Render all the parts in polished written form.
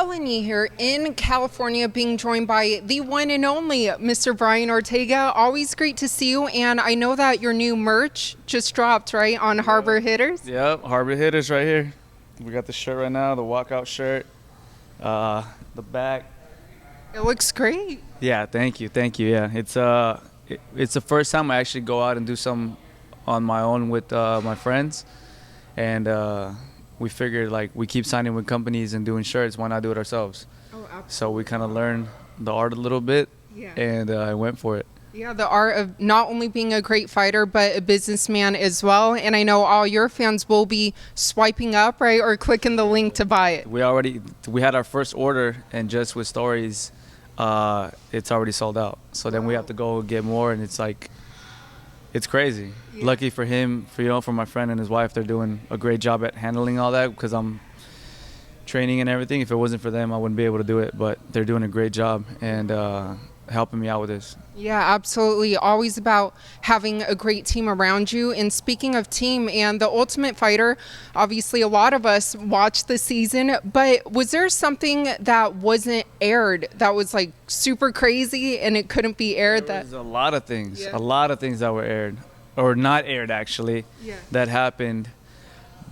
Felony here in California, being joined by the one and only Mr. Brian Ortega. Always great to see you, and I know that your new merch just dropped, right, on Harbor Hitters? Yep, Harbor Hitters right here. We got the shirt right now, the walkout shirt, the back. It looks great. Yeah, thank you. Yeah, it's the first time I actually go out and do something on my own with my friends, and we figured like we keep signing with companies and doing shirts, why not do it ourselves? Oh, absolutely. So we kind of learned the art a little bit, and I went for it. Yeah, the art of not only being a great fighter, but a businessman as well. And I know all your fans will be swiping up, right, or clicking the link to buy it. We had our first order, and just with stories, it's already sold out. So then we have to go get more, and it's like, it's crazy. Yeah. Lucky for him, for my friend and his wife, they're doing a great job at handling all that because I'm training and everything. If it wasn't for them, I wouldn't be able to do it. But they're doing a great job and helping me out with this. Yeah, absolutely. Always about having a great team around you. And speaking of team and The Ultimate Fighter, obviously a lot of us watched the season, but was there something that wasn't aired that was like super crazy and it couldn't be aired? There was a lot of things that were aired or not aired actually, that happened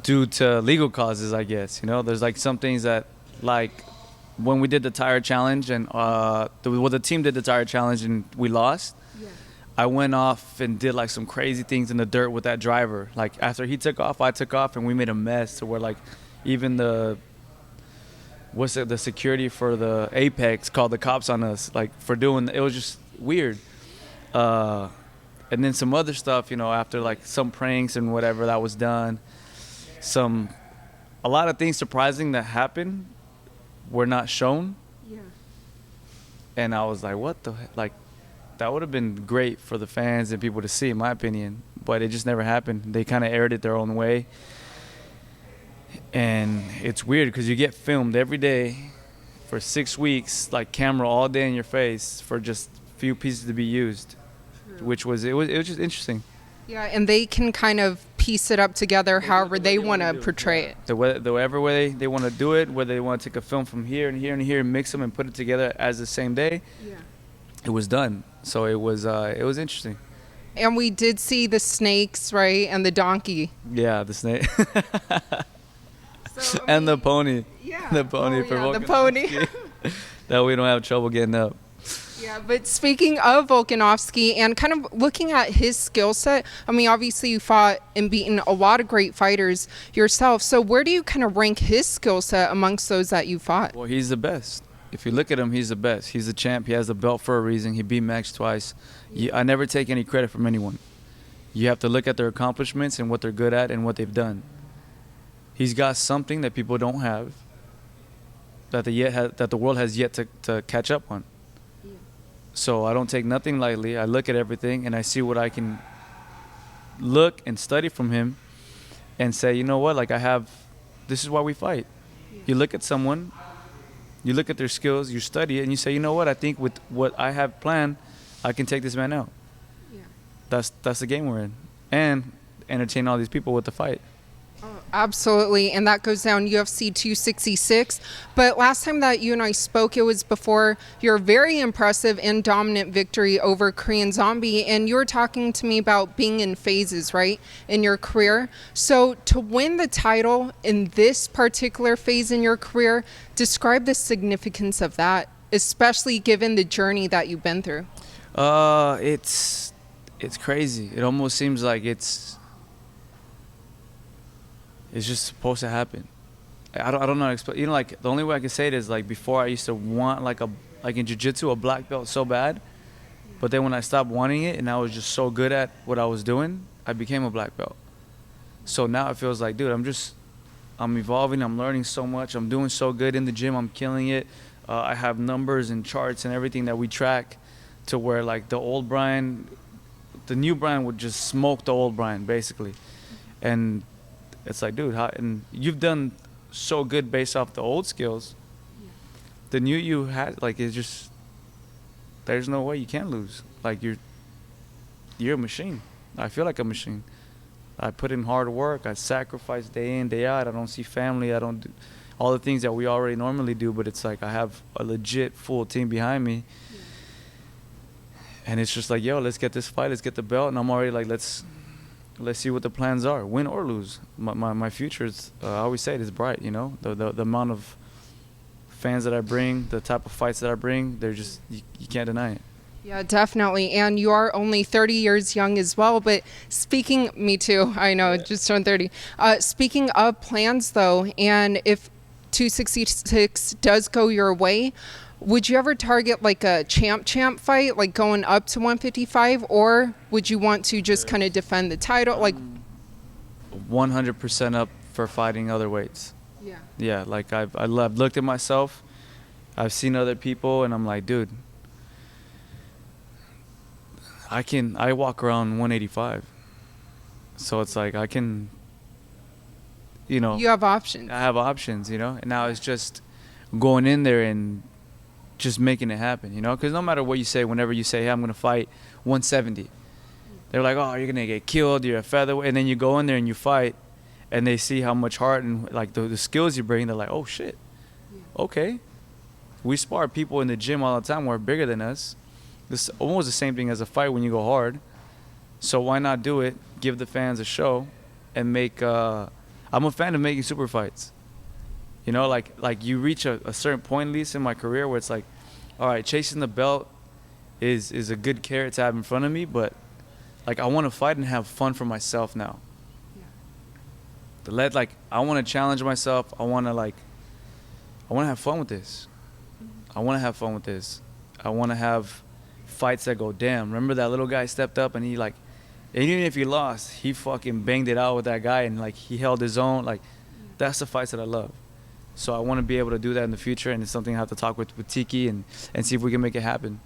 due to legal causes, I guess. You know, there's like some things that, like when we did the tire challenge and the team did the tire challenge and we lost, I went off and did like some crazy things in the dirt with that driver. Like after he took off, I took off, and we made a mess to where like even the security for the Apex called the cops on us, like for doing it. Was just weird. And then some other stuff, you know, after like some pranks and whatever that was done, a lot of things surprising that happened were not shown. And I was like, what the heck? Like, that would have been great for the fans and people to see, in my opinion. But it just never happened. They kind of aired it their own way. And it's weird because you get filmed every day for 6 weeks, like camera all day in your face for just few pieces to be used, which was it was just interesting. Yeah, and they can kind of piece it up together however they want to portray it. Whatever way they want to do it, whether they want to take a film from here and here and here and mix them and put it together as the same day, it was done. So it was interesting. And we did see the snakes, right, and the donkey. Yeah, the snake. And the pony. Yeah. The pony for Volkanovski. The pony. That we don't have trouble getting up. Yeah, but speaking of Volkanovski and kind of looking at his skill set, I mean, obviously you fought and beaten a lot of great fighters yourself. So where do you kind of rank his skill set amongst those that you fought? Well, he's the best. If you look at him, he's the best. He's the champ. He has the belt for a reason. He beat Max twice. I never take any credit from anyone. You have to look at their accomplishments and what they're good at and what they've done. He's got something that people don't have, that the world has yet to catch up on. So I don't take nothing lightly. I look at everything and I see what I can look and study from him and say, you know what, like this is why we fight. You look at someone, you look at their skills, you study it, and you say, you know what, I think with what I have planned, I can take this man out. That's the game we're in. And entertain all these people with the fight. Absolutely, and that goes down UFC 266. But last time that you and I spoke, it was before your very impressive and dominant victory over Korean Zombie, and you were talking to me about being in phases, right, in your career. So to win the title in this particular phase in your career, describe the significance of that, especially given the journey that you've been through. It's crazy. It almost seems like it's just supposed to happen. I don't know how to explain. You know, like the only way I can say it is like before I used to want like in jiu-jitsu a black belt so bad, but then when I stopped wanting it and I was just so good at what I was doing, I became a black belt. So now it feels like, dude, I'm evolving. I'm learning so much. I'm doing so good in the gym. I'm killing it. I have numbers and charts and everything that we track to where like the new Brian would just smoke the old Brian basically, and it's like, dude, and you've done so good based off the old skills. The new you had, like, it's just, there's no way you can lose. Like, you're a machine. I feel like a machine. I put in hard work. I sacrifice day in, day out. I don't see family. all the things that we already normally do, but it's like I have a legit full team behind me. And it's just like, yo, let's get this fight, let's get the belt. And I'm already like, let's see what the plans are, win or lose. My future is, I always say it, is bright, you know. The amount of fans that I bring, the type of fights that I bring, they're just, you can't deny it. Yeah, definitely. And you are only 30 years young as well. But me too, I know, just turned 30. Speaking of plans, though, and if 266 does go your way, would you ever target like a champ fight, like going up to 155, or would you want to just kind of defend the title? Like 100% up for fighting other weights. Yeah. Yeah, like I've looked at myself, I've seen other people, and I'm like, dude, I walk around 185. So it's like I can, you know. You have options. I have options, you know. And now it's just going in there and just making it happen, you know. Because no matter what you say, whenever you say, hey, I'm going to fight 170, they're like, oh, you're going to get killed, you're a featherweight. And then you go in there and you fight, and they see how much heart and like the skills you bring. They're like, oh, shit, okay. We spar people in the gym all the time who are bigger than us. This is almost the same thing as a fight when you go hard. So why not do it, give the fans a show, and make I'm a fan of making super fights. You know, like you reach a certain point, at least in my career, where it's like, all right, chasing the belt is a good carrot to have in front of me, but like I want to fight and have fun for myself now. I want to challenge myself. I want to have fun with this. I want to have fun with this. I want to have fights that go, damn, remember that little guy stepped up and he like, and even if he lost, he fucking banged it out with that guy and like he held his own. Like, that's the fights that I love. So I want to be able to do that in the future, and it's something I have to talk with Tiki and see if we can make it happen.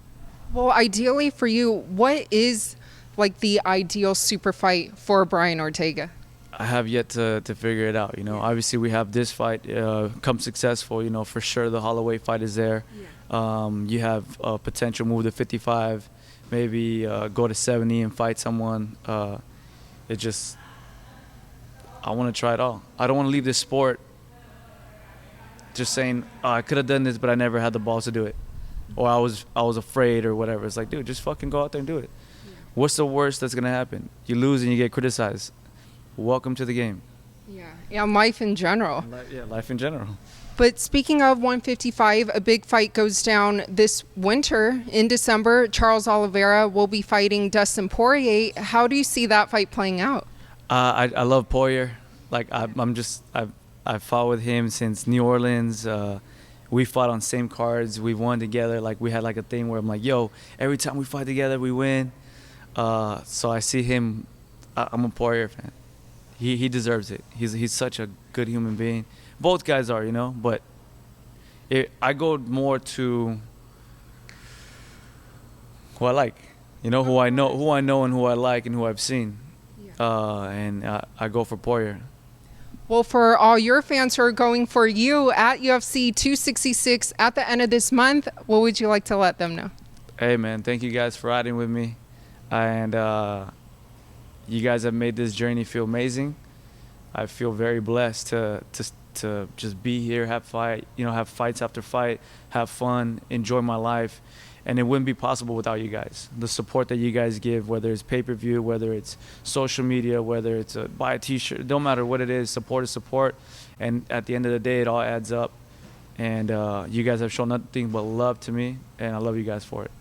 Well, ideally for you, what is like the ideal super fight for Brian Ortega? I have yet to figure it out, you know. Obviously, we have this fight come successful, you know, for sure the Holloway fight is there. You have a potential move to 55, maybe go to 70 and fight someone. I want to try it all. I don't want to leave this sport just saying, oh, I could have done this, but I never had the balls to do it. Or I was afraid or whatever. It's like, dude, just fucking go out there and do it. What's the worst that's going to happen? You lose and you get criticized. Welcome to the game. Yeah, life in general. Life in general. But speaking of 155, a big fight goes down this winter in December. Charles Oliveira will be fighting Dustin Poirier. How do you see that fight playing out? I love Poirier. Like I've fought with him since New Orleans. We fought on same cards. We won together. Like we had like a thing where I'm like, yo, every time we fight together, we win. So I see him. I'm a Poirier fan. He deserves it. He's such a good human being. Both guys are, you know. But I go more to who I like, you know, who I know, and who I like, and who I've seen. And I go for Poirier. Well, for all your fans who are going for you at UFC 266 at the end of this month, what would you like to let them know? Hey, man, thank you guys for riding with me. And you guys have made this journey feel amazing. I feel very blessed to just be here, have fights after fight, have fun, enjoy my life. And it wouldn't be possible without you guys. The support that you guys give, whether it's pay-per-view, whether it's social media, whether it's buy a T-shirt, don't matter what it is, support is support. And at the end of the day, it all adds up. And you guys have shown nothing but love to me, and I love you guys for it.